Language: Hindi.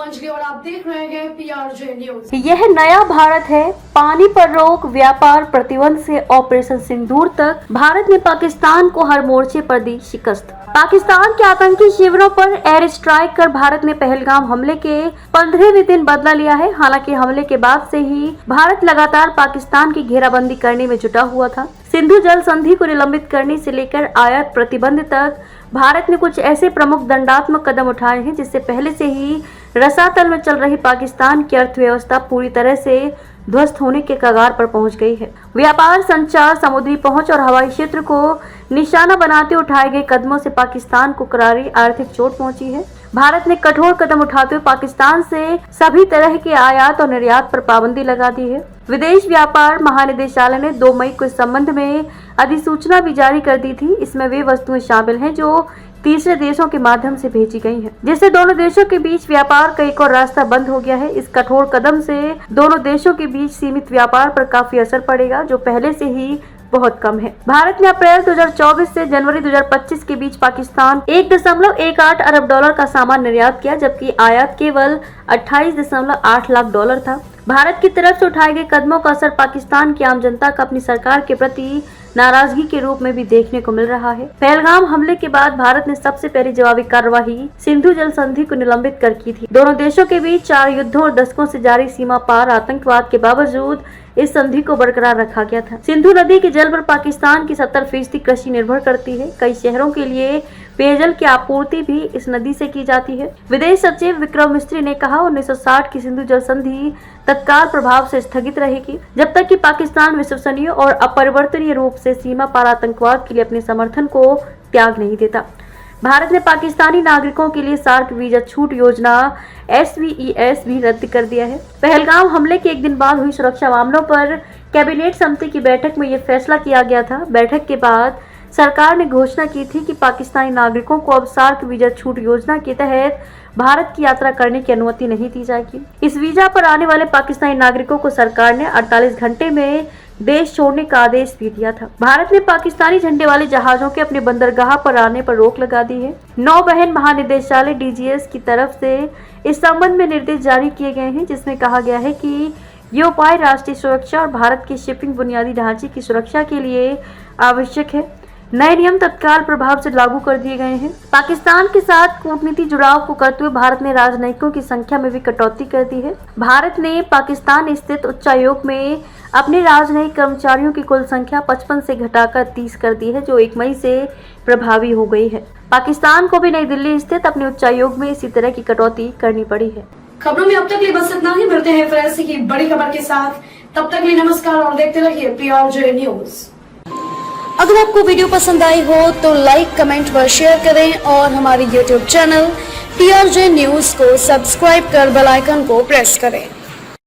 अंजलि और आप देख रहे हैं PRJ न्यूज। यह नया भारत है। पानी पर रोक, व्यापार प्रतिबंध से ऑपरेशन सिंदूर तक भारत ने पाकिस्तान को हर मोर्चे पर दी शिकस्त। पाकिस्तान के आतंकी शिविरों पर एयर स्ट्राइक कर भारत ने पहलगाम हमले के 15वें दिन बदला लिया है। हालांकि हमले के बाद से ही भारत लगातार पाकिस्तान की घेराबंदी करने में जुटा हुआ था। सिंधु जल संधि को निलंबित करने से लेकर आयात प्रतिबंध तक भारत ने कुछ ऐसे प्रमुख दंडात्मक कदम उठाए हैं जिससे पहले से ही रसातल में चल रही पाकिस्तान की अर्थव्यवस्था पूरी तरह से ध्वस्त होने के कगार पर पहुंच गई है। व्यापार, संचार, समुद्री पहुंच और हवाई क्षेत्र को निशाना बनाते उठाए गए कदमों से पाकिस्तान को करारी आर्थिक चोट पहुंची है। भारत ने कठोर कदम उठाते हुए पाकिस्तान से सभी तरह के आयात और निर्यात पर पाबंदी लगा दी है। विदेश व्यापार महानिदेशालय ने 2 मई को इस संबंध में अधिसूचना भी जारी कर दी थी। इसमें वे वस्तुएं शामिल हैं जो तीसरे देशों के माध्यम से भेजी गई हैं, जिससे दोनों देशों के बीच व्यापार का एक और रास्ता बंद हो गया है। इस कठोर कदम से दोनों देशों के बीच सीमित व्यापार पर काफी असर पड़ेगा, जो पहले से ही बहुत कम है। भारत ने अप्रैल 2024 से जनवरी 2025 के बीच पाकिस्तान 1.18 अरब डॉलर का सामान निर्यात किया, जबकि आयात केवल 28.8 लाख डॉलर था। भारत की तरफ से उठाए गए कदमों का असर पाकिस्तान की आम जनता का अपनी सरकार के प्रति नाराजगी के रूप में भी देखने को मिल रहा है। पहलगाम हमले के बाद भारत ने सबसे पहली जवाबी कार्रवाई सिंधु जल संधि को निलंबित कर की थी। दोनों देशों के बीच 4 युद्धों और दशकों से जारी सीमा पार आतंकवाद के बावजूद इस संधि को बरकरार रखा गया था। सिंधु नदी के जल पर पाकिस्तान की 70% कृषि निर्भर करती है। कई शहरों के लिए पेयजल की आपूर्ति भी इस नदी से की जाती है। विदेश सचिव विक्रम मिस्री ने कहा 1960 की सिंधु जल संधि तत्काल प्रभाव से स्थगित रहेगी, जब तक कि पाकिस्तान विश्वसनीय और अपरिवर्तनीय रूप से सीमा पार आतंकवाद के लिए अपने समर्थन को त्याग नहीं देता। भारत ने पाकिस्तानी नागरिकों के लिए सार्क वीजा छूट योजना SVES भी रद्द कर दिया है। पहलगाम हमले के एक दिन बाद हुई सुरक्षा मामलों पर कैबिनेट समिति की बैठक में यह फैसला किया गया था। बैठक के बाद सरकार ने घोषणा की थी कि पाकिस्तानी नागरिकों को अब सार्क वीजा छूट योजना के तहत भारत की यात्रा करने की अनुमति नहीं दी जाएगी। इस वीजा पर आने वाले पाकिस्तानी नागरिकों को सरकार ने 48 घंटे में देश छोड़ने का आदेश भी दिया था। भारत ने पाकिस्तानी झंडे वाले जहाजों के अपने बंदरगाह पर आने पर रोक लगा दी है। नौवहन महानिदेशालय DGS की तरफ से इस संबंध में निर्देश जारी किए गए हैं, जिसमें कहा गया है कि ये उपाय राष्ट्रीय सुरक्षा और भारत के शिपिंग बुनियादी ढांचे की सुरक्षा के लिए आवश्यक है। नए नियम तत्काल प्रभाव से लागू कर दिए गए हैं। पाकिस्तान के साथ कूटनीतिक जुड़ाव को करते हुए भारत ने राजनयिकों की संख्या में भी कटौती कर दी है। भारत ने पाकिस्तान स्थित उच्चायोग में अपने राजनयिक कर्मचारियों की कुल संख्या 55 से घटाकर 30 कर दी है, जो 1 मई से प्रभावी हो गई है। पाकिस्तान को भी नई दिल्ली स्थित अपने उच्चायोग में इसी तरह की कटौती करनी पड़ी है। खबरों में अब तक लिए बस इतना ही। मिलते हैं फिर ऐसी की बड़ी खबर के साथ। तब तक लिए नमस्कार और देखते रहिए PRJ न्यूज। अगर आपको वीडियो पसंद आई हो तो लाइक, कमेंट व शेयर करें और हमारे YouTube चैनल PRJ न्यूज को सब्सक्राइब कर बेल आइकन को प्रेस करें।